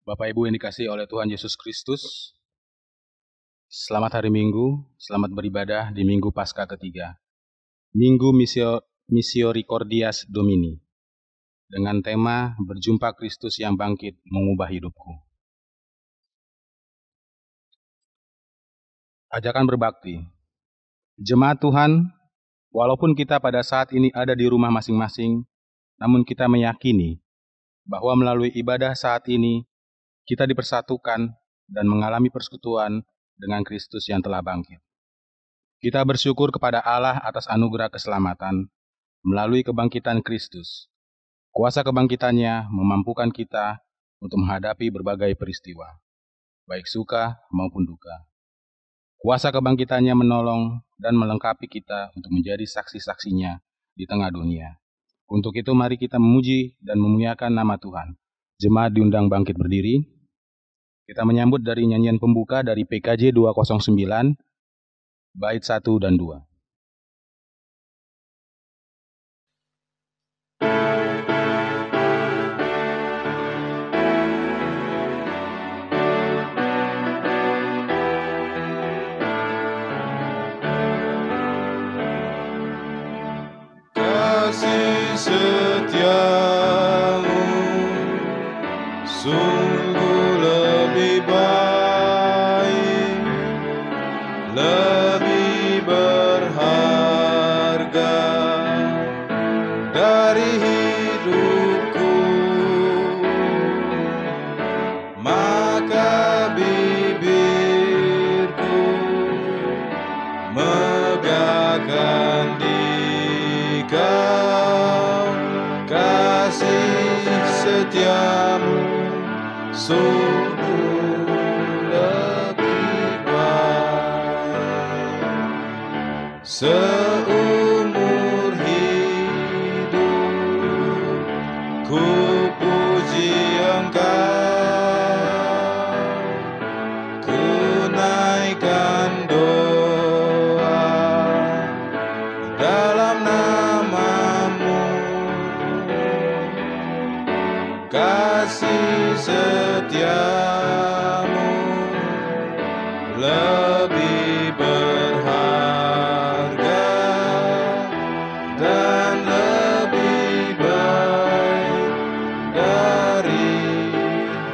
Bapak Ibu yang dikasihi oleh Tuhan Yesus Kristus, selamat hari Minggu, selamat beribadah di Minggu Paskah ketiga, Minggu Misericordias Domini, dengan tema Berjumpa Kristus yang bangkit mengubah hidupku. Ajakan berbakti. Jemaat Tuhan, walaupun kita pada saat ini ada di rumah masing-masing, namun kita meyakini bahwa melalui ibadah saat ini, kita dipersatukan dan mengalami persekutuan dengan Kristus yang telah bangkit. Kita bersyukur kepada Allah atas anugerah keselamatan melalui kebangkitan Kristus. Kuasa kebangkitannya memampukan kita untuk menghadapi berbagai peristiwa, baik suka maupun duka. Kuasa kebangkitannya menolong dan melengkapi kita untuk menjadi saksi-saksinya di tengah dunia. Untuk itu mari kita memuji dan memuliakan nama Tuhan. Jemaat diundang bangkit berdiri. Kita menyambut dari nyanyian pembuka dari PKJ 209, bait 1 dan 2. Kasih setiamu sungguh lebih baik, lebih berharga dari hidupku. Maka bibirku megahkan Kau, kasih setiamu sungguh lebih baik. Seumur hidup ku puji Engkau, ku naikkan doa dalam namamu. Kasih setiamu lebih berharga dan lebih baik dari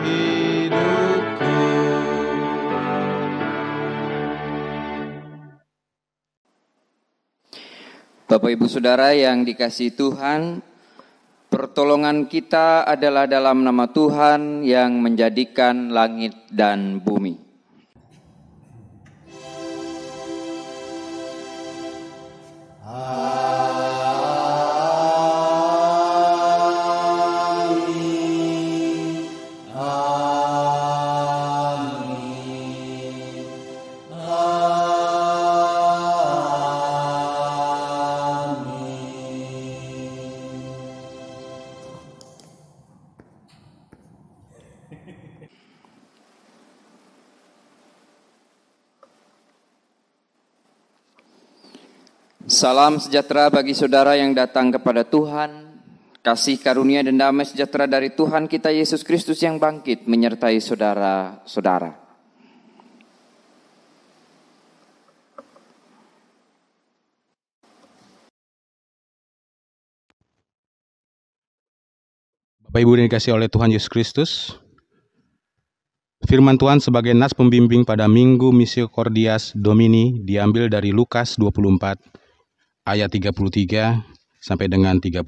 hidupku. Bapak Ibu Saudara yang dikasihi Tuhan, pertolongan kita adalah dalam nama Tuhan yang menjadikan langit dan bumi. Salam sejahtera bagi saudara yang datang kepada Tuhan. Kasih karunia dan damai sejahtera dari Tuhan kita Yesus Kristus yang bangkit menyertai saudara-saudara. Bapak Ibu yang dikasihi oleh Tuhan Yesus Kristus, firman Tuhan sebagai nas pembimbing pada Minggu Misericordias Domini diambil dari Lukas 24 ayat 33 sampai dengan 34.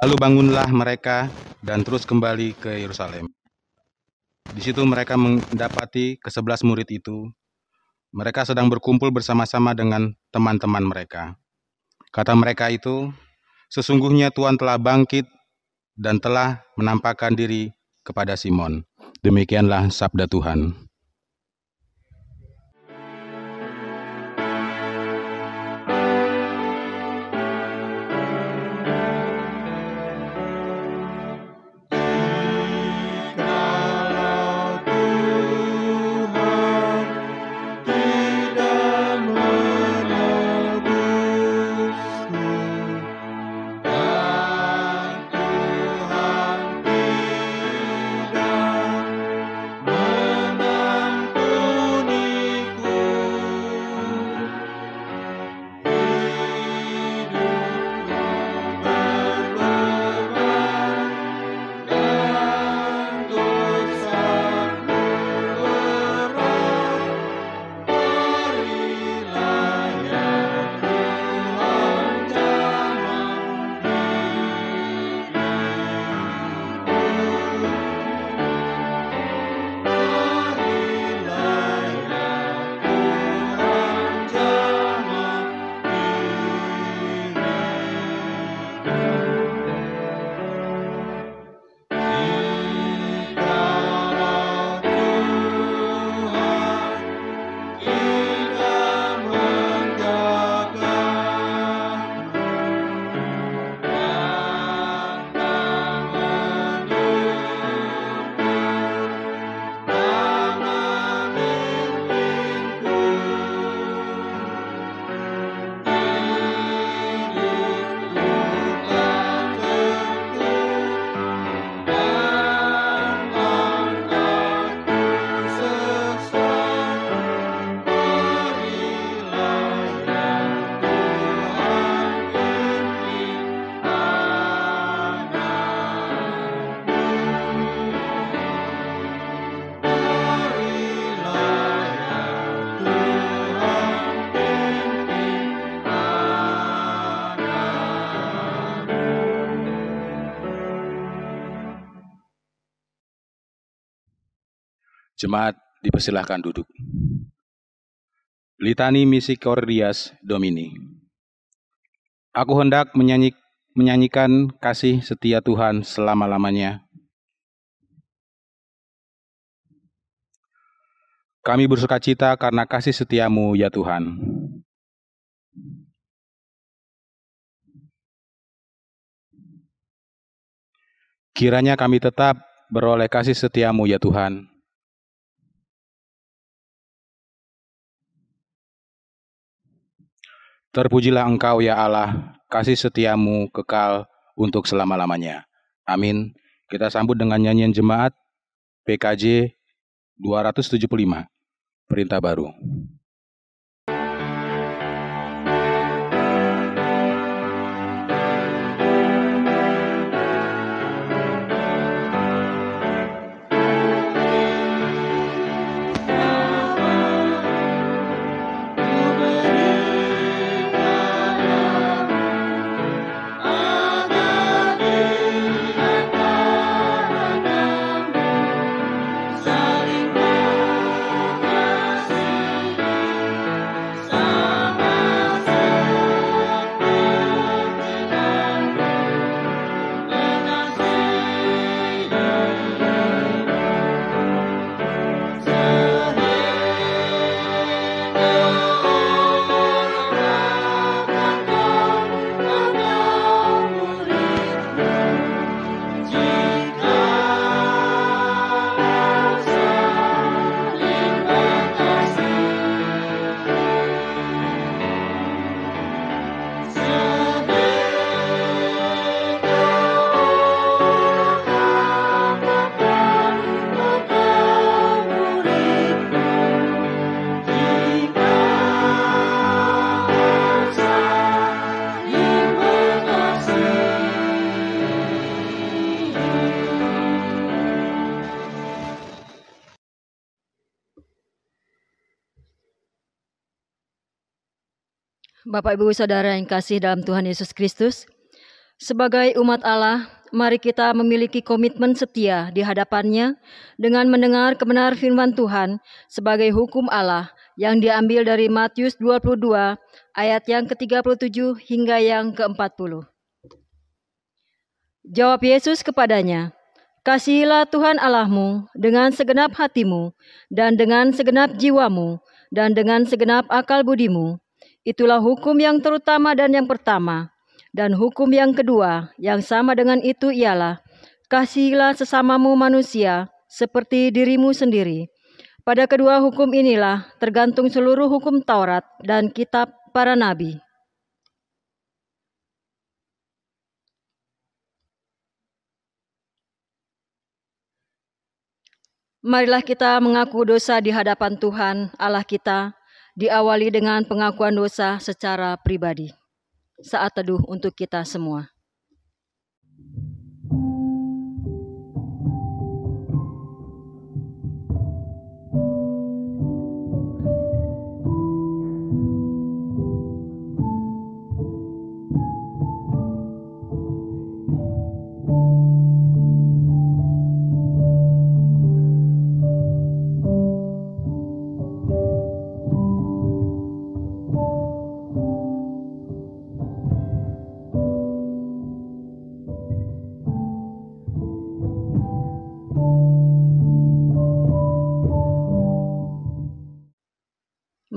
Lalu bangunlah mereka dan terus kembali ke Yerusalem. Di situ mereka mendapati ke-11 murid itu. Mereka sedang berkumpul bersama-sama dengan teman-teman mereka. Kata mereka itu, sesungguhnya Tuhan telah bangkit dan telah menampakkan diri kepada Simon. Demikianlah sabda Tuhan. Kalau Tuhan tidak menebusku, Jemaat dipersilahkan duduk. Litani Misericordias Domini. Aku hendak menyanyikan kasih setia Tuhan selama-lamanya. Kami bersukacita karena kasih setiamu ya Tuhan. Kiranya kami tetap beroleh kasih setiamu ya Tuhan. Terpujilah Engkau ya Allah, kasih setiamu kekal untuk selama-lamanya. Amin. Kita sambut dengan nyanyian jemaat PKJ 275, Perintah Baru. Bapak, Ibu, Saudara yang kasih dalam Tuhan Yesus Kristus, sebagai umat Allah, mari kita memiliki komitmen setia di hadapan-Nya dengan mendengar kebenaran firman Tuhan sebagai hukum Allah yang diambil dari Matius 22 ayat yang ke-37 hingga yang ke-40. Jawab Yesus kepadanya, "Kasihilah Tuhan Allahmu dengan segenap hatimu dan dengan segenap jiwamu dan dengan segenap akal budimu. Itulah hukum yang terutama dan yang pertama. Dan hukum yang kedua yang sama dengan itu ialah, kasihilah sesamamu manusia seperti dirimu sendiri. Pada kedua hukum inilah tergantung seluruh hukum Taurat dan kitab para nabi." Marilah kita mengaku dosa di hadapan Tuhan Allah kita, diawali dengan pengakuan dosa secara pribadi. Saat teduh untuk kita semua.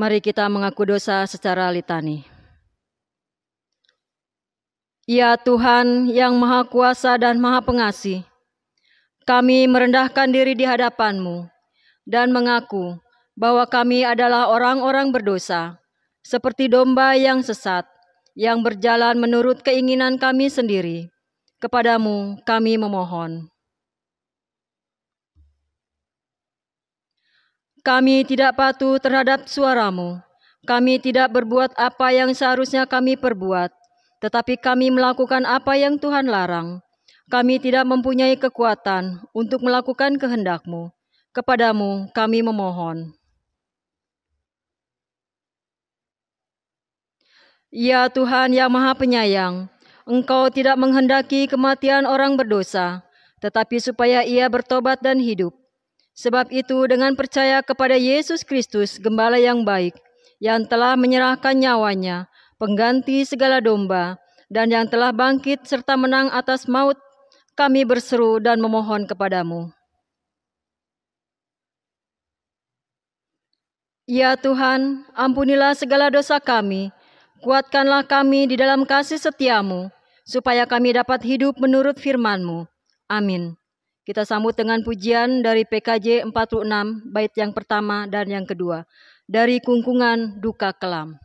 Mari kita mengaku dosa secara litani. Ya Tuhan yang Maha Kuasa dan Maha Pengasih, kami merendahkan diri di hadapan-Mu dan mengaku bahwa kami adalah orang-orang berdosa, seperti domba yang sesat, yang berjalan menurut keinginan kami sendiri. Kepadamu kami memohon. Kami tidak patuh terhadap suara-Mu. Kami tidak berbuat apa yang seharusnya kami perbuat, tetapi kami melakukan apa yang Tuhan larang. Kami tidak mempunyai kekuatan untuk melakukan kehendak-Mu. Kepadamu kami memohon. Ya Tuhan yang Maha Penyayang, Engkau tidak menghendaki kematian orang berdosa, tetapi supaya ia bertobat dan hidup. Sebab itu dengan percaya kepada Yesus Kristus, Gembala yang baik, yang telah menyerahkan nyawanya, pengganti segala domba, dan yang telah bangkit serta menang atas maut, kami berseru dan memohon kepadamu. Ya Tuhan, ampunilah segala dosa kami, kuatkanlah kami di dalam kasih setia-Mu, supaya kami dapat hidup menurut firman-Mu. Amin. Kita sambut dengan pujian dari PKJ 46, bait yang pertama dan yang kedua, dari Kungkungan Duka Kelam.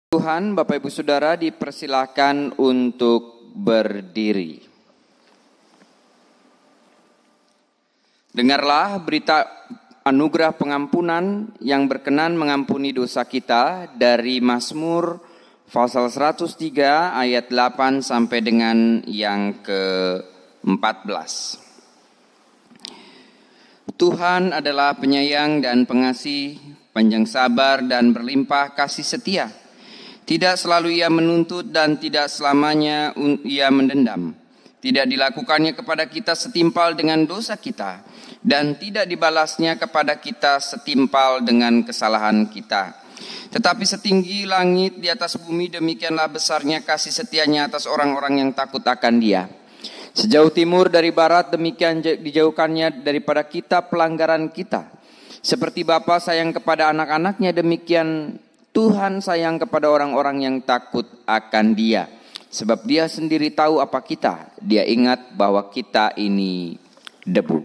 Tuhan, Bapak Ibu Saudara dipersilakan untuk berdiri. Dengarlah berita anugerah pengampunan yang berkenan mengampuni dosa kita dari Mazmur pasal 103 ayat 8 sampai dengan yang ke-14. Tuhan adalah penyayang dan pengasih, panjang sabar dan berlimpah kasih setia. Tidak selalu ia menuntut dan tidak selamanya ia mendendam. Tidak dilakukannya kepada kita setimpal dengan dosa kita, dan tidak dibalasnya kepada kita setimpal dengan kesalahan kita. Tetapi setinggi langit di atas bumi, demikianlah besarnya kasih setianya atas orang-orang yang takut akan Dia. Sejauh timur dari barat, demikian dijauhkannya daripada kita pelanggaran kita. Seperti Bapa sayang kepada anak-anaknya, demikian Tuhan sayang kepada orang-orang yang takut akan Dia. Sebab Dia sendiri tahu apa kita. Dia ingat bahwa kita ini debu.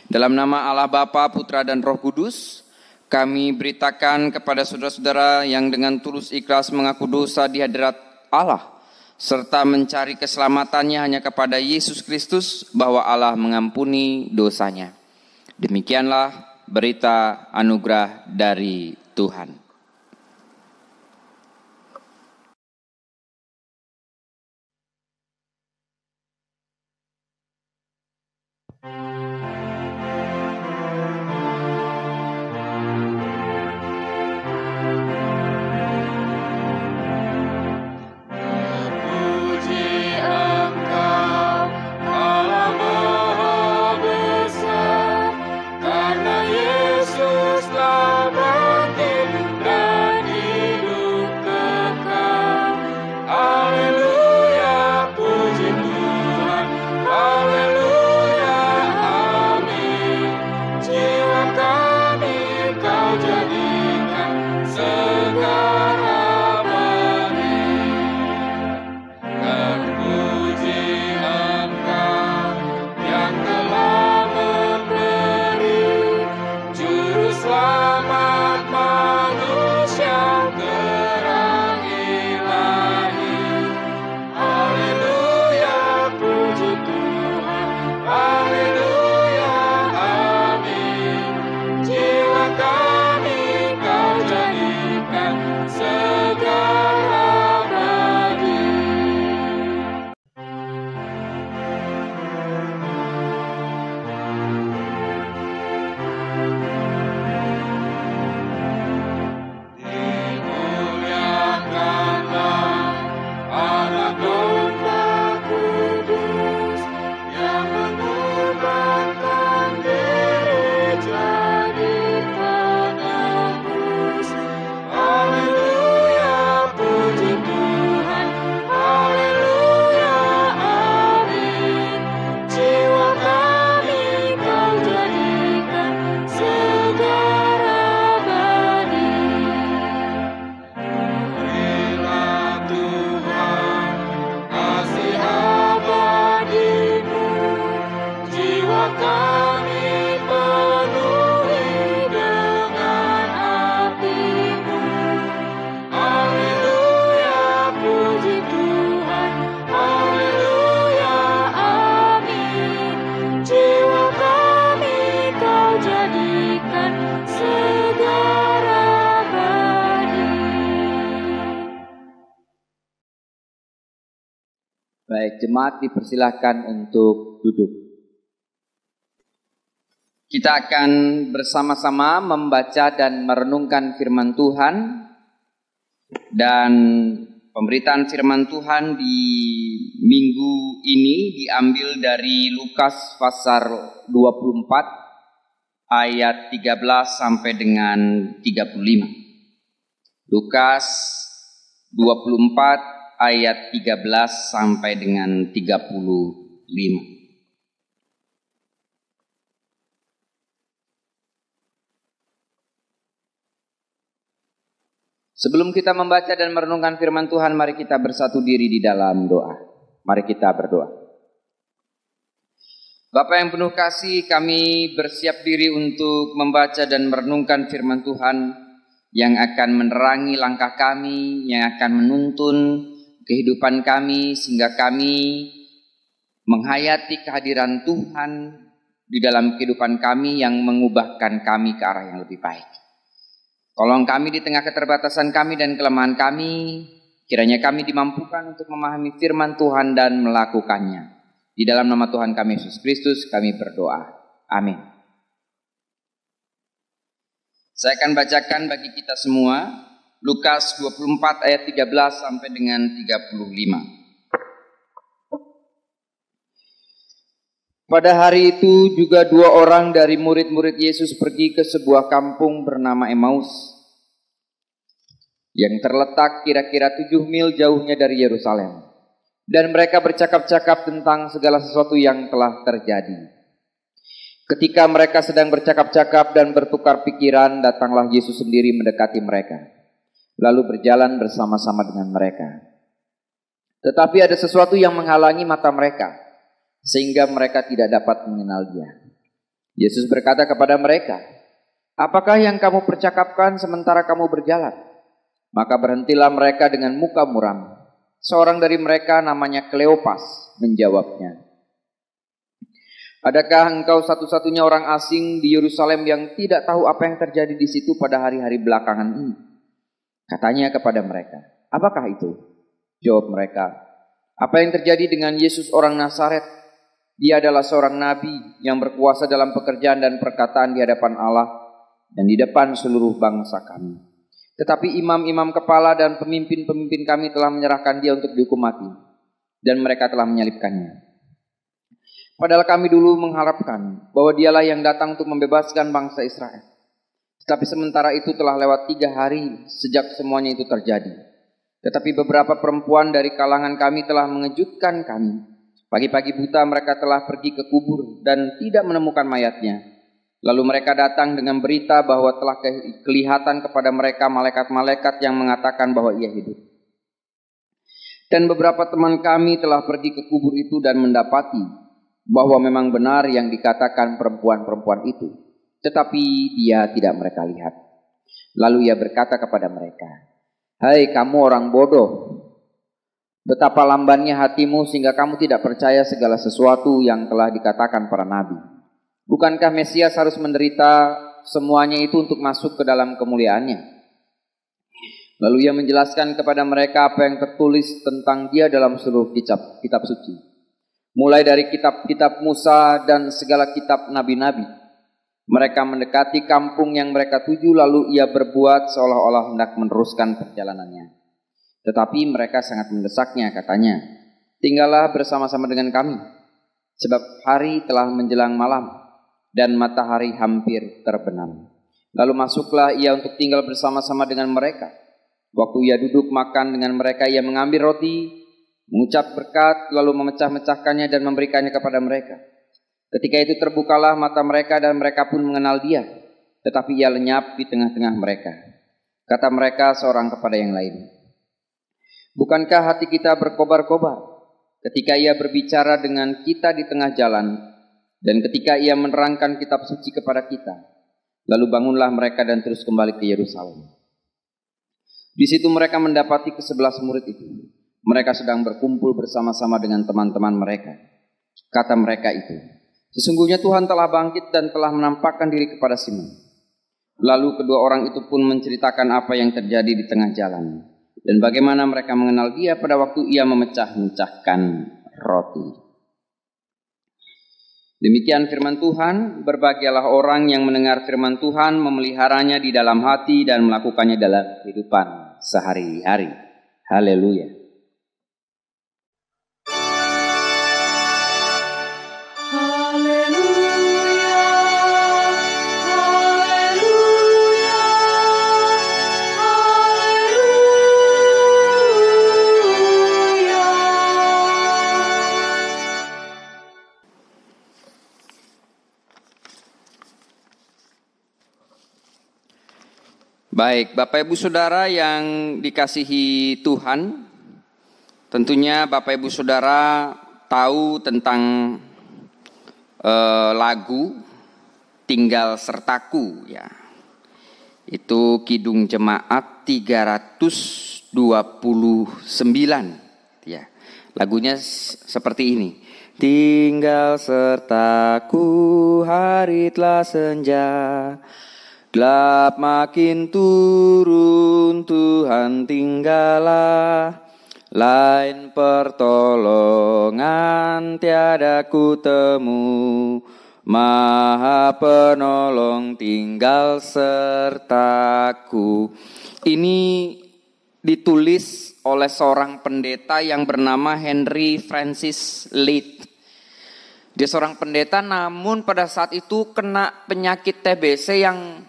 Dalam nama Allah Bapa, Putra dan Roh Kudus, kami beritakan kepada saudara-saudara yang dengan tulus ikhlas mengaku dosa di hadirat Allah, serta mencari keselamatannya hanya kepada Yesus Kristus, bahwa Allah mengampuni dosanya. Demikianlah berita anugerah dari Tuhan. Karena Baik, jemaat dipersilahkan untuk duduk. Kita akan bersama-sama membaca dan merenungkan firman Tuhan. Dan pemberitaan firman Tuhan di minggu ini diambil dari Lukas pasal 24 ayat 13 sampai dengan 35. Lukas 24 ayat 13 sampai dengan 35. Sebelum kita membaca dan merenungkan firman Tuhan, mari kita bersatu diri di dalam doa. Mari kita berdoa. Bapa yang penuh kasih, kami bersiap diri untuk membaca dan merenungkan firman Tuhan yang akan menerangi langkah kami, yang akan menuntun kehidupan kami, sehingga kami menghayati kehadiran Tuhan di dalam kehidupan kami yang mengubahkan kami ke arah yang lebih baik. Tolong kami di tengah keterbatasan kami dan kelemahan kami, kiranya kami dimampukan untuk memahami firman Tuhan dan melakukannya. Di dalam nama Tuhan kami Yesus Kristus kami berdoa. Amin. Saya akan bacakan bagi kita semua Lukas 24 ayat 13 sampai dengan 35. Pada hari itu juga 2 orang dari murid-murid Yesus pergi ke sebuah kampung bernama Emmaus yang terletak kira-kira 7 mil jauhnya dari Yerusalem. Dan mereka bercakap-cakap tentang segala sesuatu yang telah terjadi. Ketika mereka sedang bercakap-cakap dan bertukar pikiran, datanglah Yesus sendiri mendekati mereka, lalu berjalan bersama-sama dengan mereka. Tetapi ada sesuatu yang menghalangi mata mereka, sehingga mereka tidak dapat mengenal Dia. Yesus berkata kepada mereka, "Apakah yang kamu percakapkan sementara kamu berjalan?" Maka berhentilah mereka dengan muka muram. Seorang dari mereka namanya Kleopas menjawabnya, "Adakah engkau satu-satunya orang asing di Yerusalem yang tidak tahu apa yang terjadi di situ pada hari-hari belakangan ini?" Katanya kepada mereka, "Apakah itu?" Jawab mereka, "Apa yang terjadi dengan Yesus orang Nazaret? Dia adalah seorang nabi yang berkuasa dalam pekerjaan dan perkataan di hadapan Allah dan di depan seluruh bangsa kami. Tetapi imam-imam kepala dan pemimpin-pemimpin kami telah menyerahkan dia untuk dihukum mati, dan mereka telah menyalibkannya. Padahal kami dulu mengharapkan bahwa dialah yang datang untuk membebaskan bangsa Israel. Tetapi sementara itu telah lewat 3 hari sejak semuanya itu terjadi. Tetapi beberapa perempuan dari kalangan kami telah mengejutkan kami. Pagi-pagi buta mereka telah pergi ke kubur dan tidak menemukan mayatnya. Lalu mereka datang dengan berita bahwa telah kelihatan kepada mereka malaikat-malaikat yang mengatakan bahwa ia hidup. Dan beberapa teman kami telah pergi ke kubur itu dan mendapati bahwa memang benar yang dikatakan perempuan-perempuan itu. Tetapi dia tidak mereka lihat. Lalu ia berkata kepada mereka, "Hai kamu orang bodoh, betapa lambannya hatimu sehingga kamu tidak percaya segala sesuatu yang telah dikatakan para nabi. Bukankah Mesias harus menderita semuanya itu untuk masuk ke dalam kemuliaannya?" Lalu ia menjelaskan kepada mereka apa yang tertulis tentang dia dalam seluruh kitab suci, mulai dari kitab-kitab Musa dan segala kitab nabi-nabi. Mereka mendekati kampung yang mereka tuju, lalu ia berbuat seolah-olah hendak meneruskan perjalanannya. Tetapi mereka sangat mendesaknya, katanya, "Tinggallah bersama-sama dengan kami, sebab hari telah menjelang malam dan matahari hampir terbenam." Lalu masuklah ia untuk tinggal bersama-sama dengan mereka. Waktu ia duduk makan dengan mereka, ia mengambil roti, mengucap berkat, lalu memecah-mecahkannya dan memberikannya kepada mereka. Ketika itu terbukalah mata mereka dan mereka pun mengenal dia. Tetapi ia lenyap di tengah-tengah mereka. Kata mereka seorang kepada yang lain, "Bukankah hati kita berkobar-kobar ketika ia berbicara dengan kita di tengah jalan dan ketika ia menerangkan kitab suci kepada kita?" Lalu bangunlah mereka dan terus kembali ke Yerusalem. Di situ mereka mendapati ke-11 murid itu. Mereka sedang berkumpul bersama-sama dengan teman-teman mereka. Kata mereka itu, "Sesungguhnya Tuhan telah bangkit dan telah menampakkan diri kepada Simon." Lalu kedua orang itu pun menceritakan apa yang terjadi di tengah jalan dan bagaimana mereka mengenal dia pada waktu ia memecah-mecahkan roti. Demikian firman Tuhan, berbahagialah orang yang mendengar firman Tuhan, memeliharanya di dalam hati dan melakukannya dalam kehidupan sehari-hari. Haleluya. Baik, Bapak Ibu Saudara yang dikasihi Tuhan, tentunya Bapak Ibu Saudara tahu tentang lagu Tinggal Sertaku ya. Itu Kidung Jemaat 329 ya. Lagunya seperti ini. Tinggal sertaku, hari telah senja, gelap makin turun, Tuhan tinggallah, lain pertolongan tiada ku temu, Maha Penolong tinggal sertaku. Ini ditulis oleh seorang pendeta yang bernama Henry Francis Lyte. Dia seorang pendeta, namun pada saat itu kena penyakit TBC yang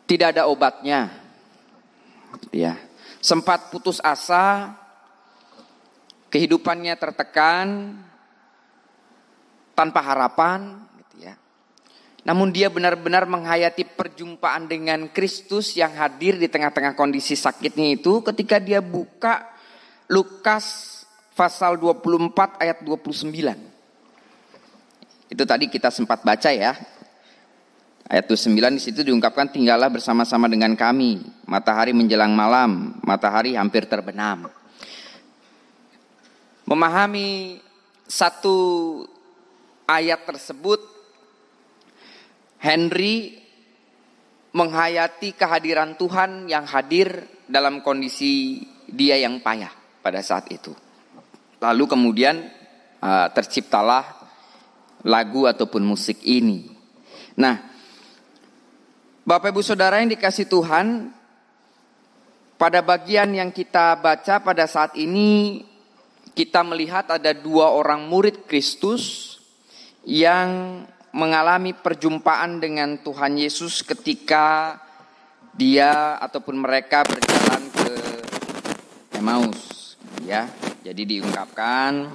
tidak ada obatnya, ya. Sempat putus asa, kehidupannya tertekan, tanpa harapan, gitu ya. Namun dia benar-benar menghayati perjumpaan dengan Kristus yang hadir di tengah-tengah kondisi sakitnya itu, ketika dia buka Lukas pasal 24 ayat 29. Itu tadi kita sempat baca ya. Ayat 29 di situ diungkapkan, tinggallah bersama-sama dengan kami, matahari menjelang malam, matahari hampir terbenam. Memahami satu ayat tersebut, Henry menghayati kehadiran Tuhan yang hadir dalam kondisi dia yang payah pada saat itu. Lalu kemudian terciptalah lagu ataupun musik ini. Nah, Bapak Ibu Saudara yang dikasih Tuhan, pada bagian yang kita baca pada saat ini, kita melihat ada dua orang murid Kristus yang mengalami perjumpaan dengan Tuhan Yesus ketika dia ataupun mereka berjalan ke Emmaus, ya. Jadi diungkapkan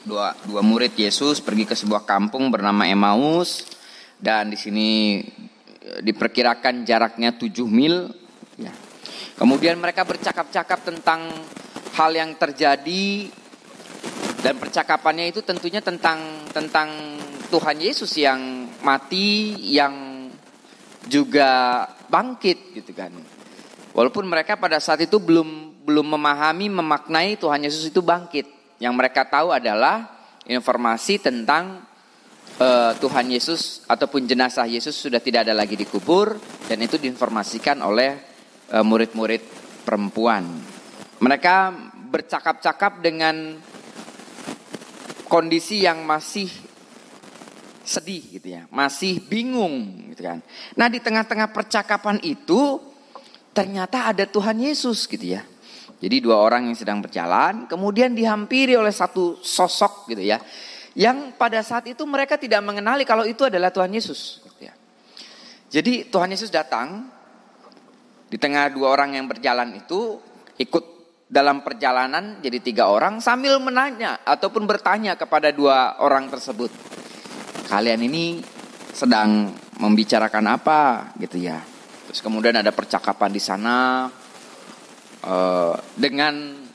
dua murid Yesus pergi ke sebuah kampung bernama Emmaus, dan di sini diperkirakan jaraknya 7 mil ya. Kemudian mereka bercakap-cakap tentang hal yang terjadi, dan percakapannya itu tentunya tentang Tuhan Yesus yang mati, yang juga bangkit gitu kan. Walaupun mereka pada saat itu belum memahami, memaknai Tuhan Yesus itu bangkit. Yang mereka tahu adalah informasi tentang Tuhan Yesus ataupun jenazah Yesus sudah tidak ada lagi dikubur, dan itu diinformasikan oleh murid-murid perempuan. Mereka bercakap-cakap dengan kondisi yang masih sedih gitu ya, masih bingung gitu kan. Nah, di tengah-tengah percakapan itu ternyata ada Tuhan Yesus gitu ya. Jadi dua orang yang sedang berjalan, kemudian dihampiri oleh satu sosok gitu ya, yang pada saat itu mereka tidak mengenali kalau itu adalah Tuhan Yesus. Jadi Tuhan Yesus datang di tengah dua orang yang berjalan itu, ikut dalam perjalanan jadi 3 orang, sambil menanya ataupun bertanya kepada dua orang tersebut, kalian ini sedang membicarakan apa gitu ya. Terus kemudian ada percakapan di sana dengan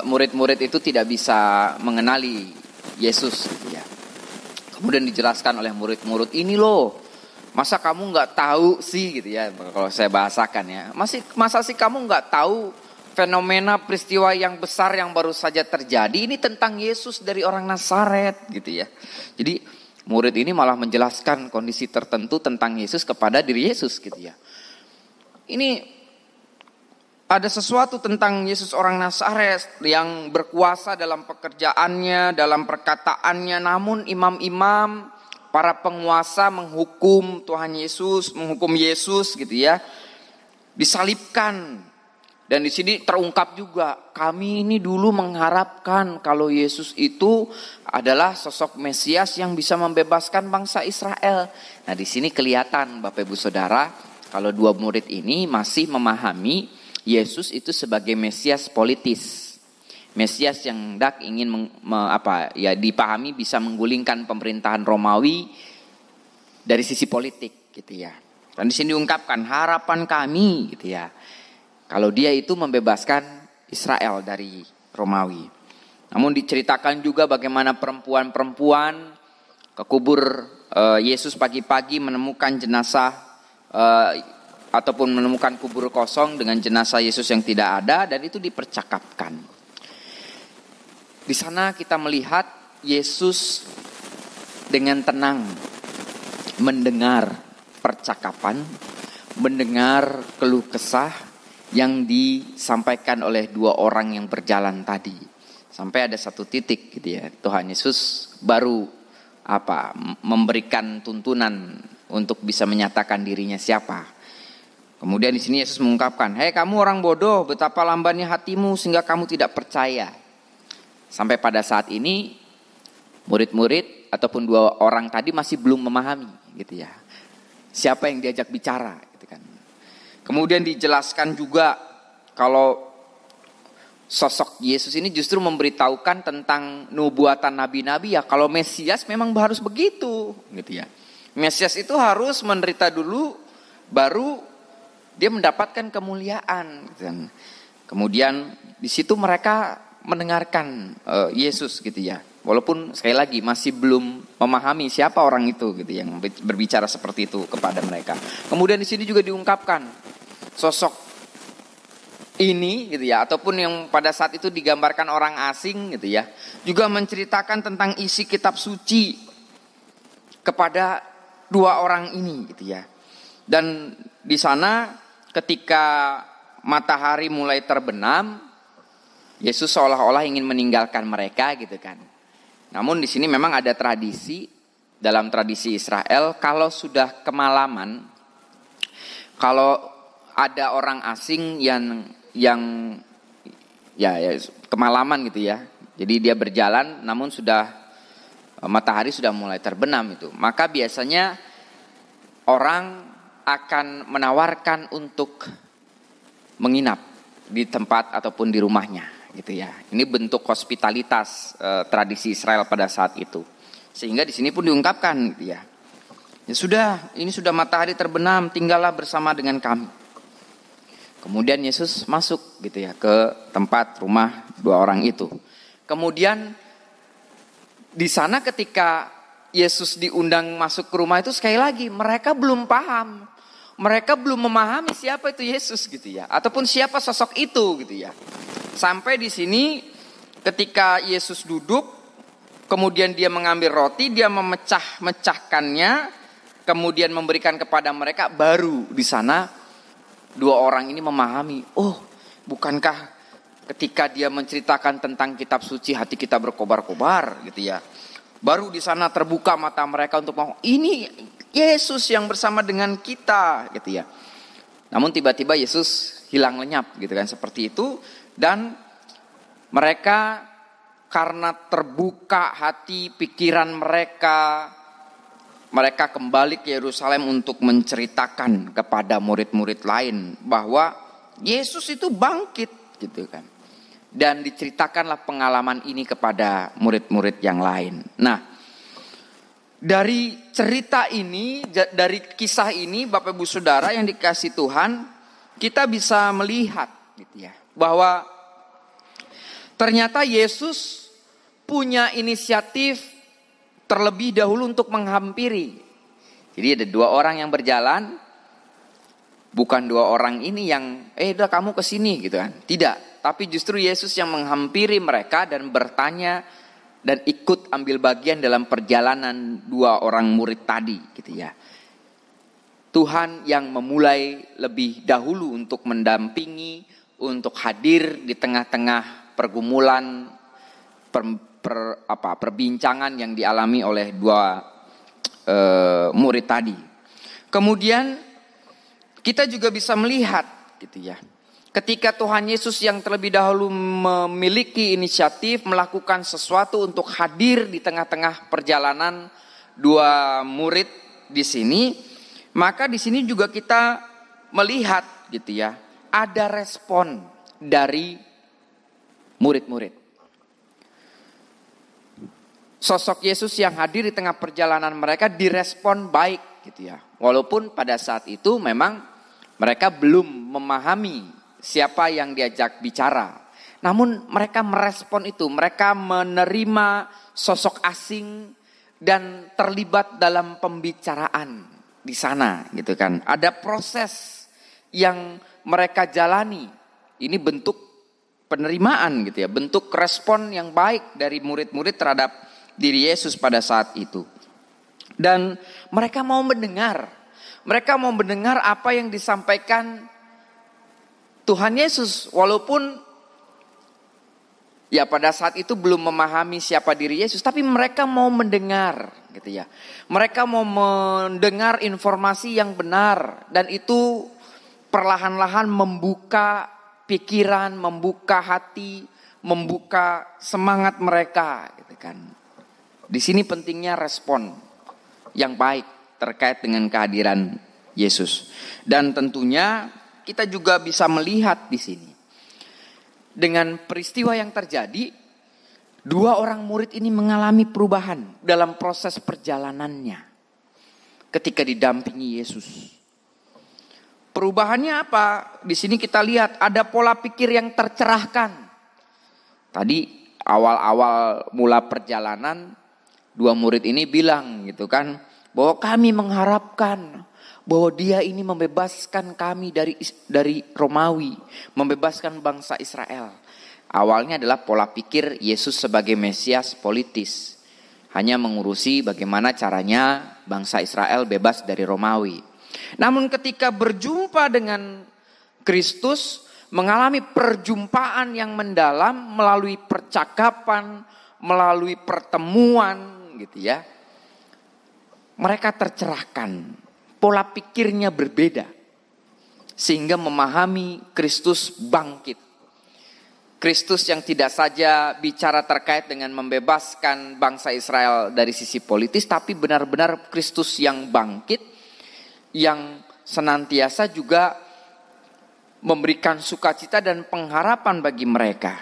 murid-murid itu tidak bisa mengenali Yesus gitu ya. Kemudian dijelaskan oleh murid-murid, ini loh, masa kamu nggak tahu sih gitu ya, kalau saya bahasakan ya, masa sih kamu nggak tahu fenomena peristiwa yang besar yang baru saja terjadi, ini tentang Yesus dari orang Nazaret gitu ya. Jadi murid ini malah menjelaskan kondisi tertentu tentang Yesus kepada diri Yesus gitu ya. Ini ada sesuatu tentang Yesus orang Nazaret yang berkuasa dalam pekerjaannya, dalam perkataannya. Namun imam-imam, para penguasa menghukum Tuhan Yesus, menghukum Yesus gitu ya. Disalibkan. Dan di sini terungkap juga, kami ini dulu mengharapkan kalau Yesus itu adalah sosok Mesias yang bisa membebaskan bangsa Israel. Nah, di sini kelihatan Bapak Ibu Saudara, kalau dua murid ini masih memahami Yesus itu sebagai Mesias politis. Mesias yang hendak ingin dipahami bisa menggulingkan pemerintahan Romawi dari sisi politik gitu ya. Dan di sini diungkapkan harapan kami gitu ya. Kalau dia itu membebaskan Israel dari Romawi. Namun diceritakan juga bagaimana perempuan-perempuan ke kubur Yesus pagi-pagi menemukan jenazah ataupun menemukan kubur kosong dengan jenazah Yesus yang tidak ada, dan itu dipercakapkan. Di sana kita melihat Yesus dengan tenang mendengar percakapan, mendengar keluh kesah yang disampaikan oleh dua orang yang berjalan tadi. Sampai ada satu titik gitu ya, Tuhan Yesus baru memberikan tuntunan untuk bisa menyatakan dirinya siapa. Kemudian di sini Yesus mengungkapkan, "Hei kamu orang bodoh, betapa lambannya hatimu sehingga kamu tidak percaya." Sampai pada saat ini murid-murid ataupun dua orang tadi masih belum memahami gitu ya. Siapa yang diajak bicara gitu kan. Kemudian dijelaskan juga kalau sosok Yesus ini justru memberitahukan tentang nubuatan nabi-nabi ya, kalau Mesias memang harus begitu gitu ya. Mesias itu harus menderita dulu baru dia mendapatkan kemuliaan. Kemudian di situ mereka mendengarkan Yesus gitu ya. Walaupun sekali lagi masih belum memahami siapa orang itu gitu yang berbicara seperti itu kepada mereka. Kemudian di sini juga diungkapkan sosok ini gitu ya, ataupun yang pada saat itu digambarkan orang asing gitu ya, juga menceritakan tentang isi kitab suci kepada dua orang ini gitu ya. Dan di sana ketika matahari mulai terbenam, Yesus seolah-olah ingin meninggalkan mereka gitu kan. Namun di sini memang ada tradisi, dalam tradisi Israel, kalau sudah kemalaman, kalau ada orang asing yang kemalaman gitu ya. Jadi dia berjalan namun sudah matahari sudah mulai terbenam itu. Maka biasanya orang akan menawarkan untuk menginap di tempat ataupun di rumahnya gitu ya. Ini bentuk hospitalitas tradisi Israel pada saat itu. Sehingga di sini pun diungkapkan gitu ya. Ya sudah, ini sudah matahari terbenam, tinggallah bersama dengan kami. Kemudian Yesus masuk gitu ya ke tempat rumah dua orang itu. Kemudian di sana ketika Yesus diundang masuk ke rumah itu, sekali lagi mereka belum paham. Mereka belum memahami siapa itu Yesus gitu ya, ataupun siapa sosok itu gitu ya. Sampai di sini ketika Yesus duduk, kemudian dia mengambil roti, dia memecah-mecahkannya, kemudian memberikan kepada mereka, baru di sana dua orang ini memahami, oh bukankah ketika dia menceritakan tentang kitab suci hati kita berkobar-kobar gitu ya. Baru di sana terbuka mata mereka untuk mau, ini Yesus yang bersama dengan kita gitu ya. Namun tiba-tiba Yesus hilang lenyap gitu kan, seperti itu. Dan mereka karena terbuka hati pikiran mereka kembali ke Yerusalem untuk menceritakan kepada murid-murid lain bahwa Yesus itu bangkit gitu kan. Dan diceritakanlah pengalaman ini kepada murid-murid yang lain. Nah, dari cerita ini, dari kisah ini Bapak Ibu Saudara yang dikasihi Tuhan, kita bisa melihat gitu ya, bahwa ternyata Yesus punya inisiatif terlebih dahulu untuk menghampiri. Jadi ada dua orang yang berjalan, bukan dua orang ini yang udah kamu kesini gitu kan. Tidak, tapi justru Yesus yang menghampiri mereka dan bertanya dan ikut ambil bagian dalam perjalanan dua orang murid tadi gitu ya. Tuhan yang memulai lebih dahulu untuk mendampingi, untuk hadir di tengah-tengah pergumulan, perbincangan yang dialami oleh dua murid tadi. Kemudian kita juga bisa melihat gitu ya, ketika Tuhan Yesus yang terlebih dahulu memiliki inisiatif melakukan sesuatu untuk hadir di tengah-tengah perjalanan dua murid di sini, maka di sini juga kita melihat gitu ya, ada respon dari murid-murid. Sosok Yesus yang hadir di tengah perjalanan mereka direspon baik gitu ya. Walaupun pada saat itu memang mereka belum memahami siapa yang diajak bicara. Namun mereka merespon itu, mereka menerima sosok asing dan terlibat dalam pembicaraan di sana gitu kan. Ada proses yang mereka jalani. Ini bentuk penerimaan gitu ya, bentuk respon yang baik dari murid-murid terhadap diri Yesus pada saat itu. Dan mereka mau mendengar. Mereka mau mendengar apa yang disampaikan Tuhan Yesus. Walaupun ya pada saat itu belum memahami siapa diri Yesus. Tapi mereka mau mendengar gitu ya. Mereka mau mendengar informasi yang benar. Dan itu perlahan-lahan membuka pikiran, membuka hati, membuka semangat mereka gitu kan. Di sini pentingnya respon yang baik terkait dengan kehadiran Yesus. Dan tentunya kita juga bisa melihat di sini. Dengan peristiwa yang terjadi, dua orang murid ini mengalami perubahan dalam proses perjalanannya ketika didampingi Yesus. Perubahannya apa? Di sini kita lihat ada pola pikir yang tercerahkan. Tadi awal-awal mula perjalanan, dua murid ini bilang gitu kan, bahwa kami mengharapkan bahwa dia ini membebaskan kami dari Romawi, membebaskan bangsa Israel. Awalnya adalah pola pikir Yesus sebagai Mesias politis, hanya mengurusi bagaimana caranya bangsa Israel bebas dari Romawi. Namun ketika berjumpa dengan Kristus, mengalami perjumpaan yang mendalam melalui percakapan, melalui pertemuan gitu ya, mereka tercerahkan, pola pikirnya berbeda, sehingga memahami Kristus bangkit. Kristus yang tidak saja bicara terkait dengan membebaskan bangsa Israel dari sisi politis, tapi benar-benar Kristus yang bangkit, yang senantiasa juga memberikan sukacita dan pengharapan bagi mereka.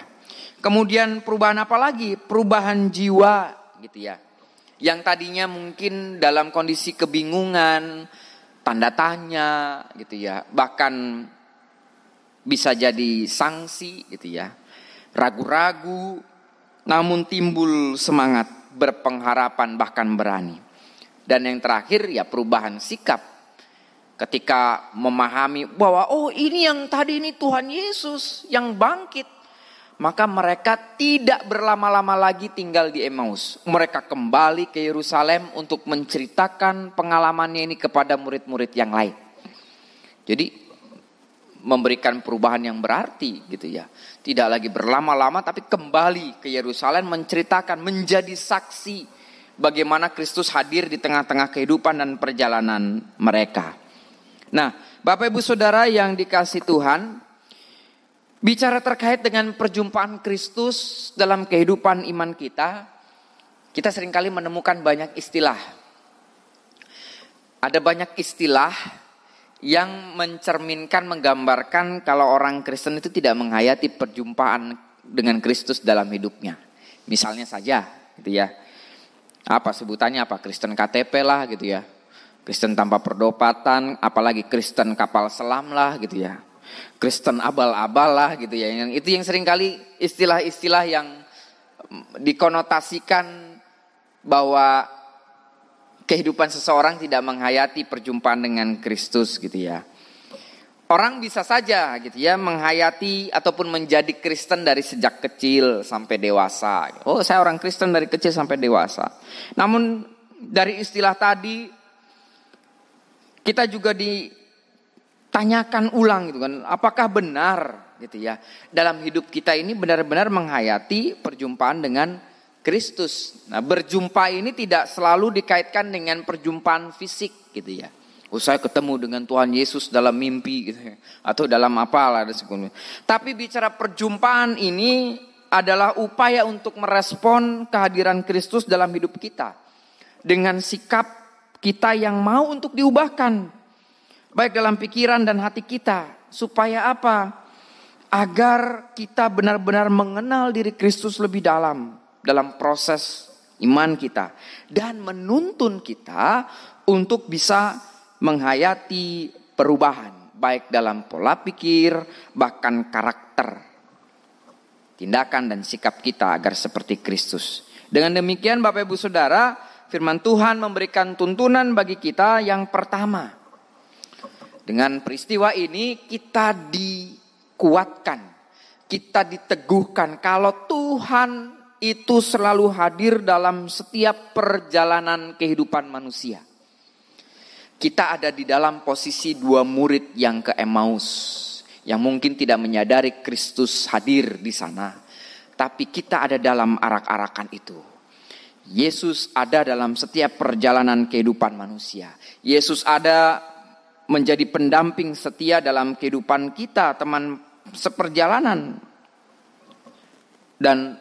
Kemudian perubahan apa lagi? Perubahan jiwa gitu ya. Yang tadinya mungkin dalam kondisi kebingungan, tanda tanya gitu ya, bahkan bisa jadi sanksi gitu ya, ragu-ragu, namun timbul semangat, berpengharapan, bahkan berani. Dan yang terakhir ya perubahan sikap, ketika memahami bahwa oh ini yang tadi ini Tuhan Yesus yang bangkit. Maka mereka tidak berlama-lama lagi tinggal di Emmaus. Mereka kembali ke Yerusalem untuk menceritakan pengalamannya ini kepada murid-murid yang lain. Jadi memberikan perubahan yang berarti gitu ya. Tidak lagi berlama-lama tapi kembali ke Yerusalem menceritakan, menjadi saksi bagaimana Kristus hadir di tengah-tengah kehidupan dan perjalanan mereka. Nah, Bapak Ibu Saudara yang dikasihi Tuhan, bicara terkait dengan perjumpaan Kristus dalam kehidupan iman kita seringkali menemukan banyak istilah. Ada banyak istilah yang mencerminkan, menggambarkan kalau orang Kristen itu tidak menghayati perjumpaan dengan Kristus dalam hidupnya. Misalnya saja gitu ya, apa sebutannya apa? Kristen KTP lah gitu ya, Kristen tanpa perdopatan, apalagi Kristen kapal selam lah gitu ya, Kristen abal-abal lah gitu ya. Yang itu yang seringkali istilah-istilah yang dikonotasikan bahwa kehidupan seseorang tidak menghayati perjumpaan dengan Kristus gitu ya. Orang bisa saja gitu ya menghayati ataupun menjadi Kristen dari sejak kecil sampai dewasa. Oh, saya orang Kristen dari kecil sampai dewasa. Namun dari istilah tadi kita juga ditanyakan ulang gitu kan, apakah benar gitu ya. Dalam hidup kita ini benar-benar menghayati perjumpaan dengan Kristus. Nah, berjumpa ini tidak selalu dikaitkan dengan perjumpaan fisik gitu ya. Saya ketemu dengan Tuhan Yesus dalam mimpi gitu ya. Atau dalam apalah ada sebagainya. Tapi bicara perjumpaan ini adalah upaya untuk merespon kehadiran Kristus dalam hidup kita. Dengan sikap kita yang mau untuk diubahkan. Baik dalam pikiran dan hati kita. Supaya apa? Agar kita benar-benar mengenal diri Kristus lebih dalam proses iman kita. Dan menuntun kita untuk bisa menghayati perubahan. Baik dalam pola pikir, bahkan karakter. Tindakan dan sikap kita agar seperti Kristus. Dengan demikian Bapak Ibu Saudara, firman Tuhan memberikan tuntunan bagi kita yang pertama. Dengan peristiwa ini kita dikuatkan, kita diteguhkan kalau Tuhan itu selalu hadir dalam setiap perjalanan kehidupan manusia. Kita ada di dalam posisi dua murid yang ke Emmaus, yang mungkin tidak menyadari Kristus hadir di sana. Tapi kita ada dalam arak-arakan itu. Yesus ada dalam setiap perjalanan kehidupan manusia. Yesus ada menjadi pendamping setia dalam kehidupan kita, teman seperjalanan. Dan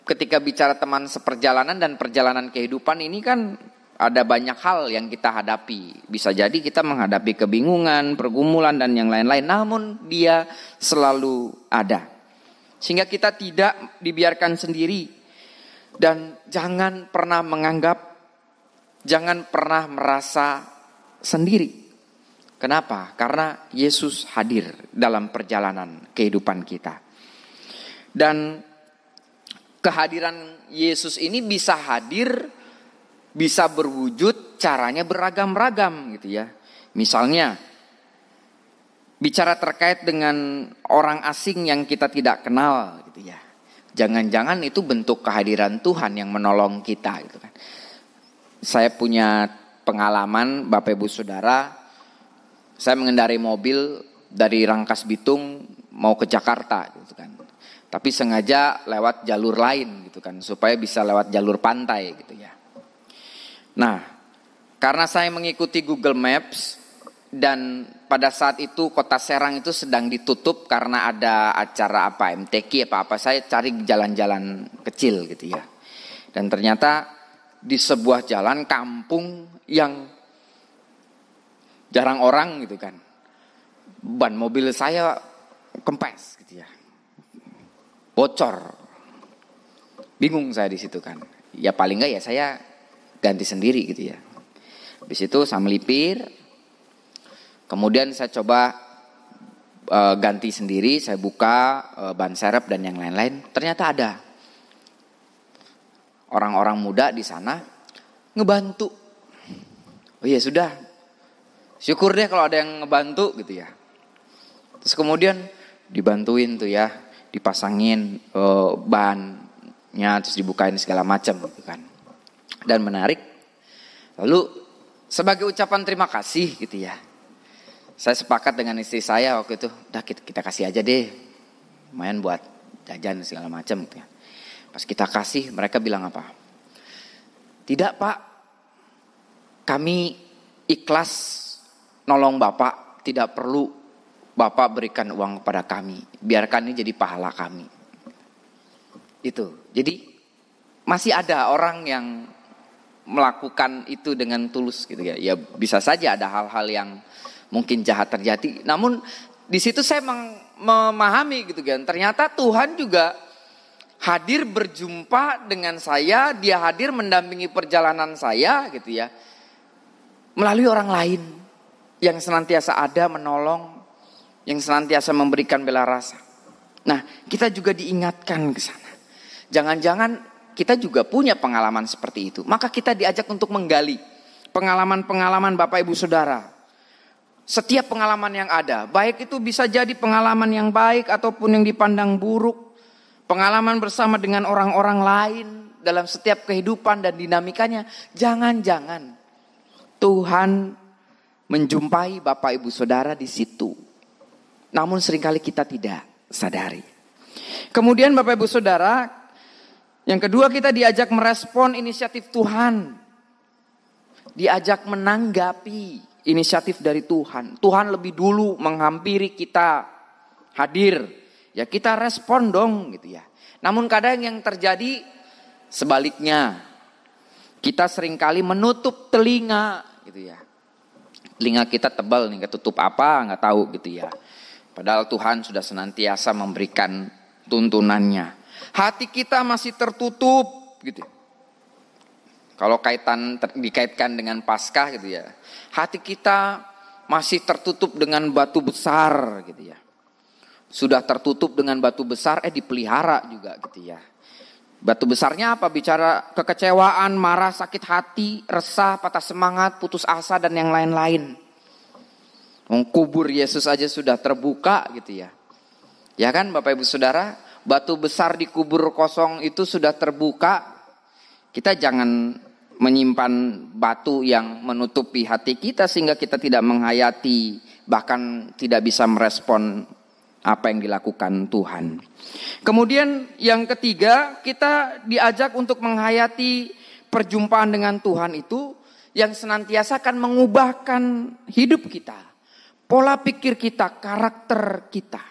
ketika bicara teman seperjalanan dan perjalanan kehidupan ini kan ada banyak hal yang kita hadapi. Bisa jadi kita menghadapi kebingungan, pergumulan dan yang lain-lain. Namun dia selalu ada. Sehingga kita tidak dibiarkan sendiri. Dan jangan pernah menganggap, jangan pernah merasa sendiri. Kenapa? Karena Yesus hadir dalam perjalanan kehidupan kita. Dan kehadiran Yesus ini bisa hadir, bisa berwujud, caranya beragam-ragam gitu ya. Misalnya, bicara terkait dengan orang asing yang kita tidak kenal gitu ya. Jangan-jangan itu bentuk kehadiran Tuhan yang menolong kita gitu kan. Saya punya pengalaman Bapak Ibu Saudara, saya mengendarai mobil dari Rangkas Bitung mau ke Jakarta gitu kan. Tapi sengaja lewat jalur lain gitu kan, supaya bisa lewat jalur pantai gitu ya. Nah, karena saya mengikuti Google Maps dan pada saat itu kota Serang itu sedang ditutup karena ada acara apa MTQ apa saya cari jalan-jalan kecil gitu ya. Dan ternyata di sebuah jalan kampung yang jarang orang gitu kan, ban mobil saya kempes gitu ya, bocor, bingung saya di situ kan. Ya paling enggak ya saya ganti sendiri gitu ya. Habis itu saya melipir, kemudian saya coba ganti sendiri, saya buka ban serep dan yang lain-lain. Ternyata ada orang-orang muda di sana ngebantu. Oh iya sudah, syukur deh kalau ada yang ngebantu gitu ya. Terus kemudian dibantuin tuh ya, dipasangin bannya, terus dibukain segala macam gitu kan. Dan menarik. Lalu sebagai ucapan terima kasih gitu ya, saya sepakat dengan istri saya waktu itu, udah kita kasih aja deh, lumayan buat jajan segala macam gitu ya. Pas kita kasih, mereka bilang apa? Tidak Pak, kami ikhlas nolong Bapak, tidak perlu Bapak berikan uang kepada kami, biarkan ini jadi pahala kami. Itu, jadi masih ada orang yang melakukan itu dengan tulus gitu ya. Ya bisa saja ada hal-hal yang mungkin jahat terjadi, namun di situ saya memahami gitu kan. Ternyata Tuhan juga hadir berjumpa dengan saya, dia hadir mendampingi perjalanan saya gitu ya. Melalui orang lain yang senantiasa ada menolong, yang senantiasa memberikan bela rasa. Nah, kita juga diingatkan ke sana. Jangan-jangan kita juga punya pengalaman seperti itu. Maka kita diajak untuk menggali pengalaman-pengalaman Bapak Ibu Saudara. Setiap pengalaman yang ada, baik itu bisa jadi pengalaman yang baik ataupun yang dipandang buruk. Pengalaman bersama dengan orang-orang lain dalam setiap kehidupan dan dinamikanya. Jangan-jangan Tuhan menjumpai Bapak Ibu Saudara di situ. Namun seringkali kita tidak. sadari. Kemudian Bapak Ibu Saudara, yang kedua kita diajak merespon inisiatif Tuhan. Diajak menanggapi inisiatif dari Tuhan. Tuhan lebih dulu menghampiri kita, hadir. Ya kita respon dong gitu ya. Namun kadang yang terjadi sebaliknya. Kita seringkali menutup telinga gitu ya. Telinga kita tebal nih, ketutup apa nggak tahu gitu ya. Padahal Tuhan sudah senantiasa memberikan tuntunannya. Hati kita masih tertutup gitu. Kalau dikaitkan dengan Paskah gitu ya. Hati kita masih tertutup dengan batu besar gitu ya. Sudah tertutup dengan batu besar dipelihara juga gitu ya. Batu besarnya apa? Bicara kekecewaan, marah, sakit hati, resah, patah semangat, putus asa dan yang lain-lain. Kubur Yesus aja sudah terbuka gitu ya. Ya kan Bapak Ibu Saudara, batu besar di kubur kosong itu sudah terbuka. Kita jangan menyimpan batu yang menutupi hati kita sehingga kita tidak menghayati, bahkan tidak bisa merespon apa yang dilakukan Tuhan. Kemudian yang ketiga, kita diajak untuk menghayati perjumpaan dengan Tuhan itu yang senantiasa akan mengubahkan hidup kita, pola pikir kita, karakter kita.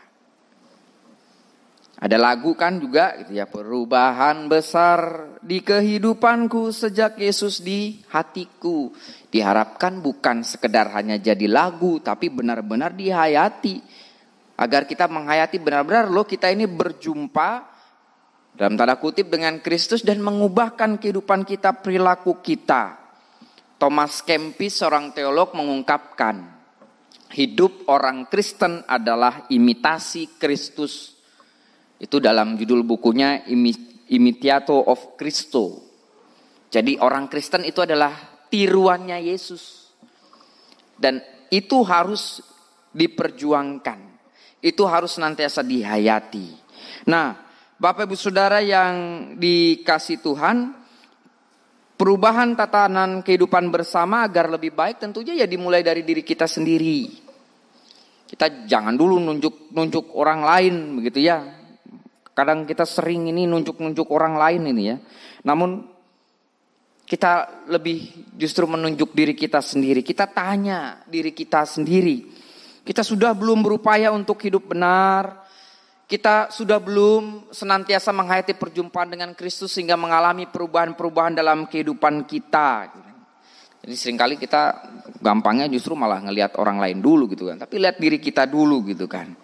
Ada lagu kan juga gitu ya, perubahan besar di kehidupanku sejak Yesus di hatiku. Diharapkan bukan sekedar hanya jadi lagu, tapi benar-benar dihayati. Agar kita menghayati benar-benar kita ini berjumpa dalam tanda kutip dengan Kristus dan mengubahkan kehidupan kita, perilaku kita. Thomas Kempis, seorang teolog, mengungkapkan hidup orang Kristen adalah imitasi Kristus. Itu dalam judul bukunya Imitatio of Christo. Jadi orang Kristen itu adalah tiruannya Yesus. Dan itu harus diperjuangkan. Itu harus senantiasa dihayati. Nah, Bapak Ibu Saudara yang dikasih Tuhan, perubahan tatanan kehidupan bersama agar lebih baik tentunya ya dimulai dari diri kita sendiri. Kita jangan dulu nunjuk orang lain begitu ya. Kadang kita sering ini nunjuk orang lain ini ya. Namun kita lebih justru menunjuk diri kita sendiri. Kita tanya diri kita sendiri. Kita sudah belum berupaya untuk hidup benar. Kita sudah belum senantiasa menghayati perjumpaan dengan Kristus sehingga mengalami perubahan-perubahan dalam kehidupan kita. Jadi seringkali kita gampangnya justru malah ngelihat orang lain dulu gitu kan. Tapi lihat diri kita dulu gitu kan.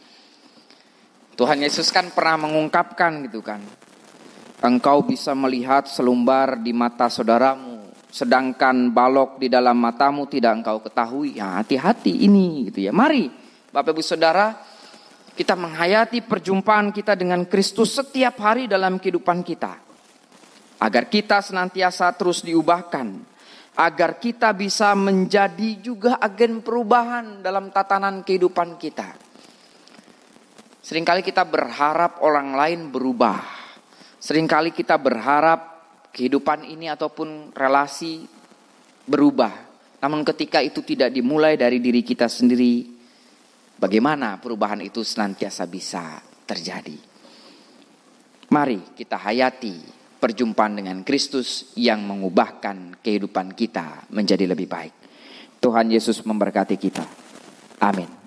Tuhan Yesus kan pernah mengungkapkan gitu kan. Engkau bisa melihat selumbar di mata saudaramu. Sedangkan balok di dalam matamu tidak engkau ketahui. Ya, hati-hati ini gitu ya. Mari Bapak Ibu Saudara, kita menghayati perjumpaan kita dengan Kristus setiap hari dalam kehidupan kita. Agar kita senantiasa terus diubahkan. Agar kita bisa menjadi juga agen perubahan dalam tatanan kehidupan kita. Seringkali kita berharap orang lain berubah. Seringkali kita berharap kehidupan ini ataupun relasi berubah. Namun ketika itu tidak dimulai dari diri kita sendiri, bagaimana perubahan itu senantiasa bisa terjadi? Mari kita hayati perjumpaan dengan Kristus yang mengubahkan kehidupan kita menjadi lebih baik. Tuhan Yesus memberkati kita. Amin.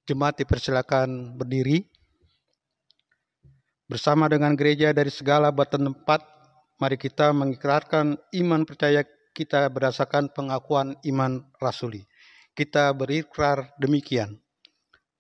Jemaat dipersilakan berdiri. Bersama dengan gereja dari segala tempat, mari kita mengikrarkan iman percaya kita berdasarkan pengakuan iman rasuli. Kita berikrar demikian.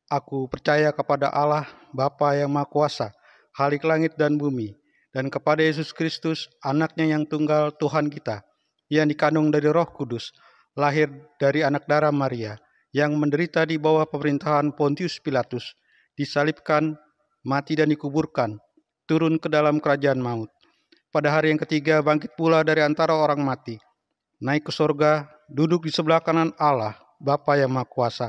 Aku percaya kepada Allah, Bapa yang Maha Kuasa, Khalik langit dan bumi, dan kepada Yesus Kristus, anaknya yang tunggal Tuhan kita, yang dikandung dari Roh Kudus, lahir dari anak darah Maria, yang menderita di bawah pemerintahan Pontius Pilatus, disalibkan, mati dan dikuburkan, turun ke dalam kerajaan maut. Pada hari yang ketiga bangkit pula dari antara orang mati, naik ke sorga, duduk di sebelah kanan Allah, Bapa yang Maha Kuasa,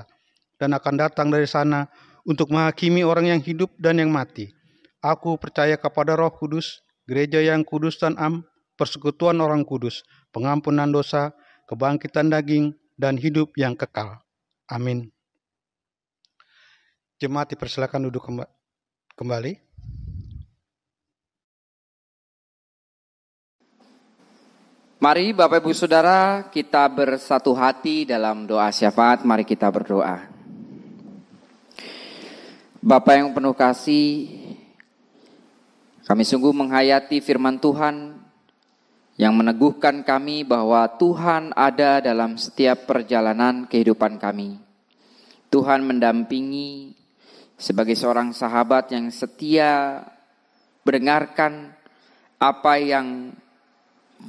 dan akan datang dari sana untuk menghakimi orang yang hidup dan yang mati. Aku percaya kepada Roh Kudus, gereja yang kudus dan persekutuan orang kudus, pengampunan dosa, kebangkitan daging, dan hidup yang kekal. Amin. Jemaat dipersilakan duduk kembali. Mari Bapak Ibu Saudara, kita bersatu hati dalam doa syafaat. Mari kita berdoa. Bapa yang penuh kasih, kami sungguh menghayati firman Tuhan yang meneguhkan kami bahwa Tuhan ada dalam setiap perjalanan kehidupan kami. Tuhan mendampingi sebagai seorang sahabat yang setia mendengarkan apa yang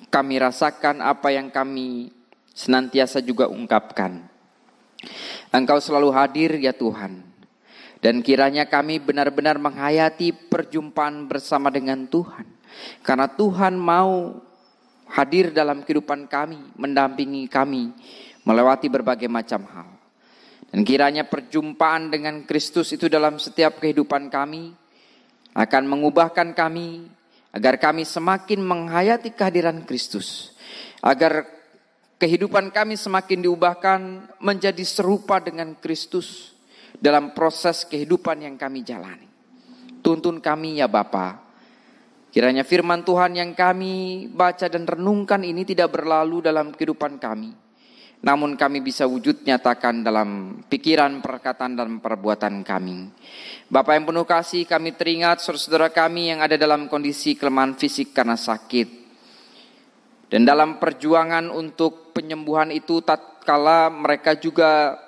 kami rasakan, apa yang kami senantiasa juga ungkapkan. Engkau selalu hadir ya Tuhan. Dan kiranya kami benar-benar menghayati perjumpaan bersama dengan Tuhan. Karena Tuhan mau hadir dalam kehidupan kami, mendampingi kami melewati berbagai macam hal. Dan kiranya perjumpaan dengan Kristus itu dalam setiap kehidupan kami akan mengubahkan kami agar kami semakin menghayati kehadiran Kristus. Agar kehidupan kami semakin diubahkan menjadi serupa dengan Kristus dalam proses kehidupan yang kami jalani. Tuntun kami ya Bapa. Kiranya firman Tuhan yang kami baca dan renungkan ini tidak berlalu dalam kehidupan kami. Namun kami bisa wujud nyatakan dalam pikiran, perkataan, dan perbuatan kami. Bapa yang penuh kasih, kami teringat saudara-saudara kami yang ada dalam kondisi kelemahan fisik karena sakit. Dan dalam perjuangan untuk penyembuhan itu tatkala mereka juga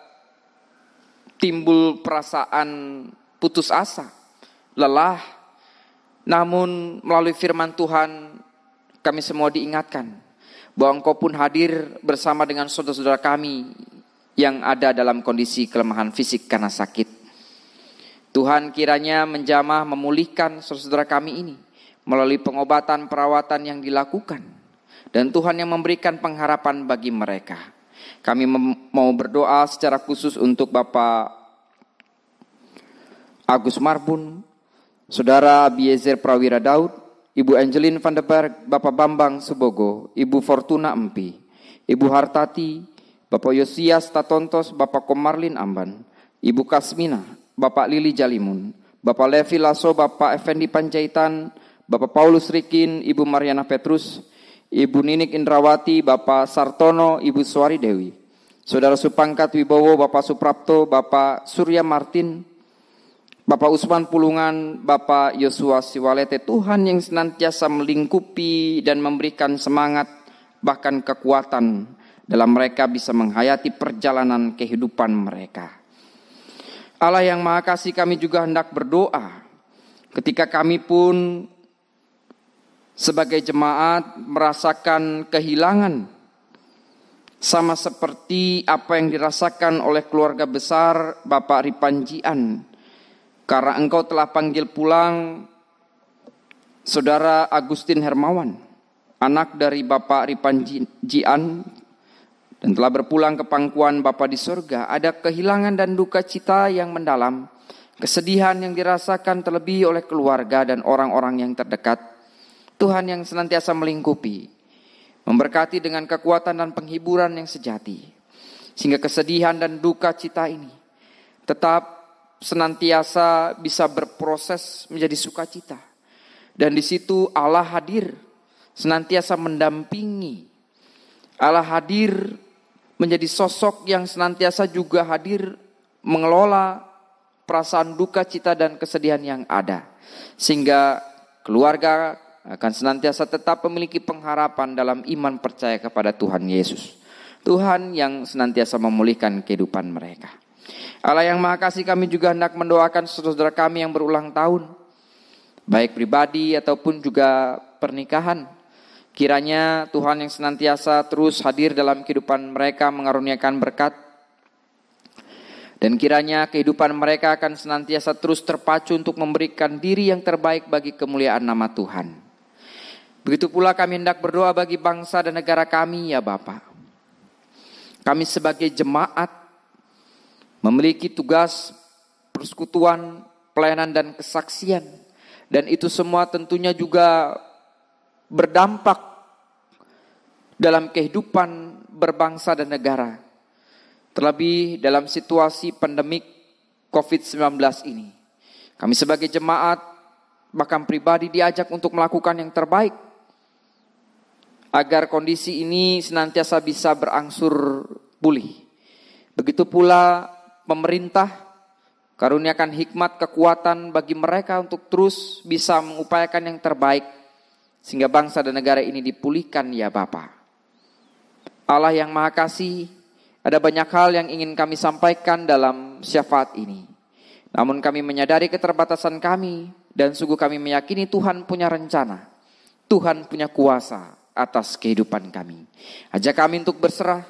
timbul perasaan putus asa, lelah. Namun melalui firman Tuhan kami semua diingatkan bahwa Engkau pun hadir bersama dengan saudara-saudara kami yang ada dalam kondisi kelemahan fisik karena sakit. Tuhan kiranya menjamah memulihkan saudara-saudara kami ini melalui pengobatan perawatan yang dilakukan. Dan Tuhan yang memberikan pengharapan bagi mereka. Kami mau berdoa secara khusus untuk Bapak Agus Marbun, Saudara Abiezer Prawira Daud, Ibu Angelin van der Berg, Bapak Bambang Subogo, Ibu Fortuna Empi, Ibu Hartati, Bapak Yosias Tatontos, Bapak Komarlin Amban, Ibu Kasmina, Bapak Lili Jalimun, Bapak Levi Lasso, Bapak Effendi Panjaitan, Bapak Paulus Rikin, Ibu Mariana Petrus, Ibu Ninik Indrawati, Bapak Sartono, Ibu Suari Dewi, Saudara Supangkat Wibowo, Bapak Suprapto, Bapak Surya Martin, Bapak Usman Pulungan, Bapak Yosua Siwalete, Tuhan yang senantiasa melingkupi dan memberikan semangat bahkan kekuatan dalam mereka bisa menghayati perjalanan kehidupan mereka. Allah yang Maha Kasih, kami juga hendak berdoa ketika kami pun sebagai jemaat merasakan kehilangan sama seperti apa yang dirasakan oleh keluarga besar Bapak Ripanjian. Karena Engkau telah panggil pulang Saudara Agustin Hermawan, anak dari Bapak Ripanjian, dan telah berpulang ke pangkuan Bapa di surga. Ada kehilangan dan duka cita yang mendalam, kesedihan yang dirasakan terlebih oleh keluarga dan orang-orang yang terdekat. Tuhan yang senantiasa melingkupi, memberkati dengan kekuatan dan penghiburan yang sejati, sehingga kesedihan dan duka cita ini tetap senantiasa bisa berproses menjadi sukacita. Dan di situ Allah hadir, senantiasa mendampingi. Allah hadir menjadi sosok yang senantiasa juga hadir mengelola perasaan duka cita dan kesedihan yang ada. Sehingga keluarga akan senantiasa tetap memiliki pengharapan dalam iman percaya kepada Tuhan Yesus. Tuhan yang senantiasa memulihkan kehidupan mereka. Allah yang Maha Kasih, kami juga hendak mendoakan saudara kami yang berulang tahun, baik pribadi ataupun juga pernikahan. Kiranya Tuhan yang senantiasa terus hadir dalam kehidupan mereka mengaruniakan berkat. Dan kiranya kehidupan mereka akan senantiasa terus terpacu untuk memberikan diri yang terbaik bagi kemuliaan nama Tuhan. Begitu pula kami hendak berdoa bagi bangsa dan negara kami, ya Bapa. Kami sebagai jemaat memiliki tugas persekutuan, pelayanan dan kesaksian. Dan itu semua tentunya juga berdampak dalam kehidupan berbangsa dan negara. Terlebih dalam situasi pandemik COVID-19 ini. Kami sebagai jemaat, bahkan pribadi diajak untuk melakukan yang terbaik, agar kondisi ini senantiasa bisa berangsur pulih. Begitu pula pemerintah, karuniakan hikmat kekuatan bagi mereka untuk terus bisa mengupayakan yang terbaik, sehingga bangsa dan negara ini dipulihkan, ya Bapa. Allah yang Maha Kasih, ada banyak hal yang ingin kami sampaikan dalam syafaat ini. Namun kami menyadari keterbatasan kami, dan sungguh kami meyakini Tuhan punya rencana, Tuhan punya kuasa atas kehidupan kami. Ajak kami untuk berserah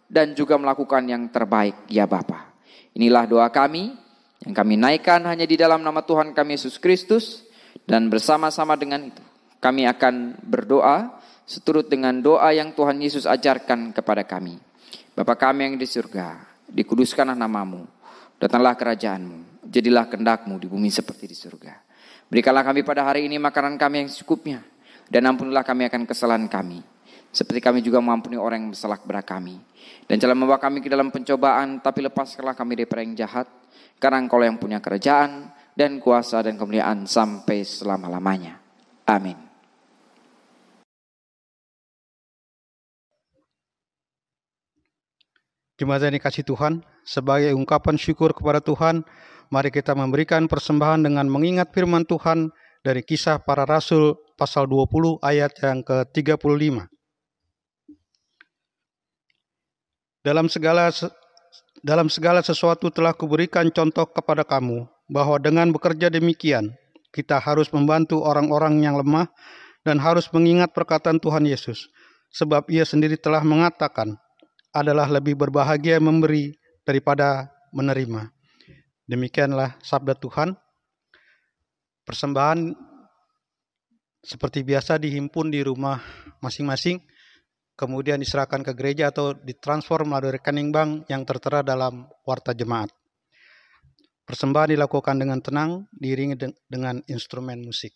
dan juga melakukan yang terbaik, ya Bapa. Inilah doa kami yang kami naikkan hanya di dalam nama Tuhan kami Yesus Kristus. Dan bersama-sama dengan itu kami akan berdoa seturut dengan doa yang Tuhan Yesus ajarkan kepada kami. Bapa kami yang di surga, dikuduskanlah namamu, datanglah kerajaanmu, jadilah kehendak-Mu di bumi seperti di surga. Berikanlah kami pada hari ini makanan kami yang secukupnya, dan ampunilah kami akan kesalahan kami, seperti kami juga mengampuni orang yang bersalah kepada kami. Dan jangan membawa kami ke dalam pencobaan, tapi lepaskanlah kami dari yang jahat, karena Engkau yang punya kerajaan dan kuasa dan kemuliaan sampai selama-lamanya. Amin. Jemaat yang dikasihi Tuhan, sebagai ungkapan syukur kepada Tuhan, mari kita memberikan persembahan dengan mengingat firman Tuhan dari Kisah Para Rasul pasal 20 ayat yang ke-35. Dalam segala sesuatu telah kuberikan contoh kepada kamu, bahwa dengan bekerja demikian, kita harus membantu orang-orang yang lemah dan harus mengingat perkataan Tuhan Yesus. Sebab Ia sendiri telah mengatakan, adalah lebih berbahagia memberi daripada menerima. Demikianlah sabda Tuhan. Persembahan seperti biasa dihimpun di rumah masing-masing, kemudian diserahkan ke gereja atau ditransfer melalui rekening bank yang tertera dalam warta jemaat. Persembahan dilakukan dengan tenang, diiringi dengan instrumen musik.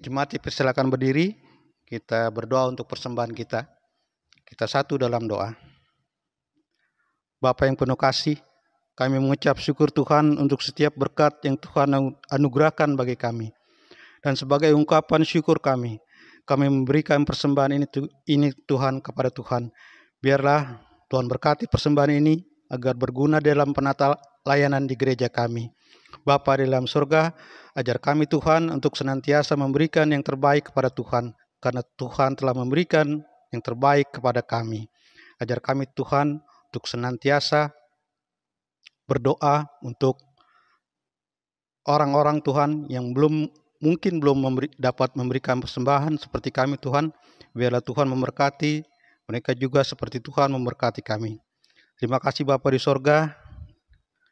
Jemaat dipersilakan berdiri, kita berdoa untuk persembahan kita. Kita satu dalam doa. Bapa yang penuh kasih, kami mengucap syukur Tuhan untuk setiap berkat yang Tuhan anugerahkan bagi kami. Dan sebagai ungkapan syukur kami memberikan persembahan ini Tuhan kepada Tuhan. Biarlah Tuhan berkati persembahan ini agar berguna dalam penata layanan di gereja kami. Bapa di dalam surga, ajar kami Tuhan untuk senantiasa memberikan yang terbaik kepada Tuhan, karena Tuhan telah memberikan yang terbaik kepada kami. Ajar kami Tuhan untuk senantiasa berdoa untuk orang-orang Tuhan yang mungkin belum dapat memberikan persembahan seperti kami Tuhan. Biarlah Tuhan memberkati mereka juga seperti Tuhan memberkati kami. Terima kasih Bapa di sorga.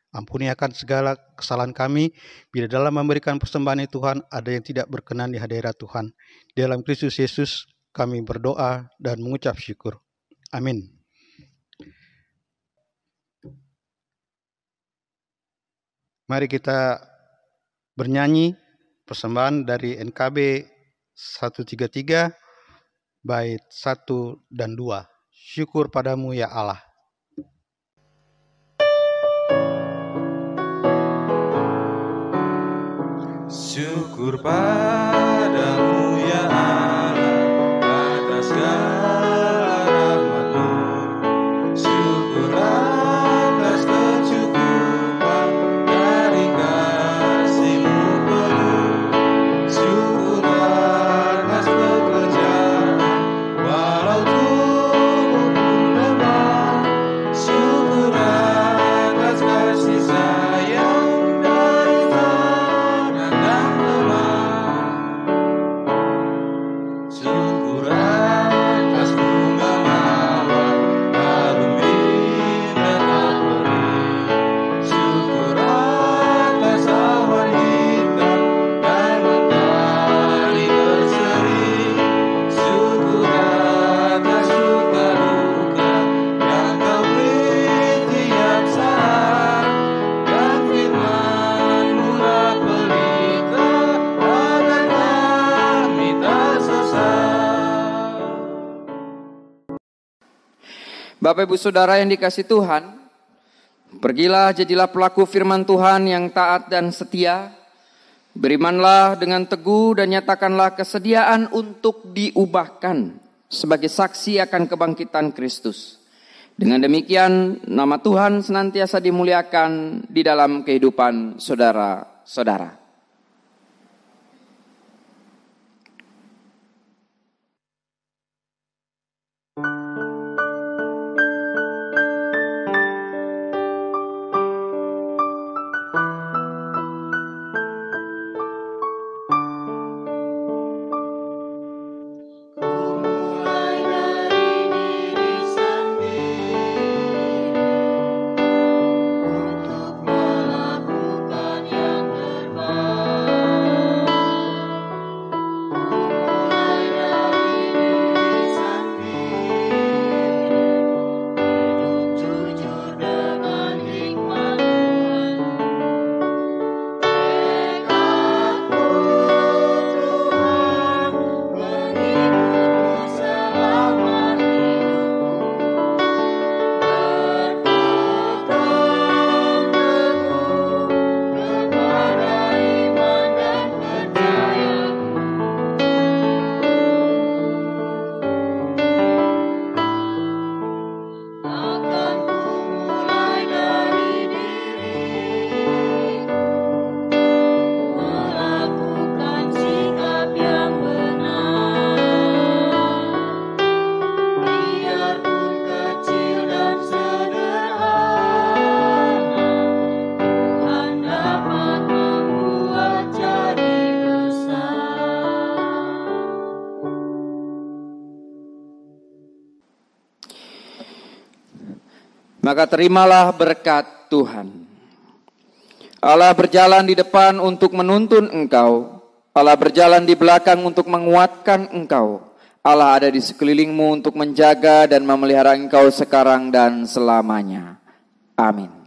Ampuni akan segala kesalahan kami. Bila dalam memberikan persembahan ini Tuhan ada yang tidak berkenan di hadirat Tuhan. Di dalam Kristus Yesus kami berdoa dan mengucap syukur. Amin. Mari kita bernyanyi persembahan dari NKB 133 bait 1 dan 2. Syukur padamu ya Allah. Syukur padamu ya Allah atas segala rahmat-Mu. Syukur atas kecukupan dari kasih-Mu penuh. Syukur atas pekerjaan walau tubuh pun lemah. Syukur atas kasih sayang dari tangan dan lemah. Syukur atas bunga mawar harum indah tak perih. Syukur atas awan hitam dan matahari berseri. Syukur atas suka duka yang Kau beri tiap saat. Dan firman-Mu tak pelita agar kami tak sesat. Bapak Ibu Saudara yang dikasihi Tuhan, pergilah jadilah pelaku firman Tuhan yang taat dan setia. Berimanlah dengan teguh dan nyatakanlah kesediaan untuk diubahkan sebagai saksi akan kebangkitan Kristus. Dengan demikian nama Tuhan senantiasa dimuliakan di dalam kehidupan saudara-saudara. Mulai dari diri sendiri untuk melakukan yang terbaik. Mulai dari diri sendiri hidup jujur dengan hikmat Tuhan. Tekadku Tuhan mengikutmu selama hidupku, berpegang teguh kepada iman dan percayaku. Akan ku mulai dari diriku, melakukan sikap yang benar. Biarpun kecil dan sederhana, Tuhan dapat membuat jadi besar. Maka terimalah berkat Tuhan. Allah berjalan di depan untuk menuntun engkau. Allah berjalan di belakang untuk menguatkan engkau. Allah ada di sekelilingmu untuk menjaga dan memelihara engkau sekarang dan selamanya. Amin.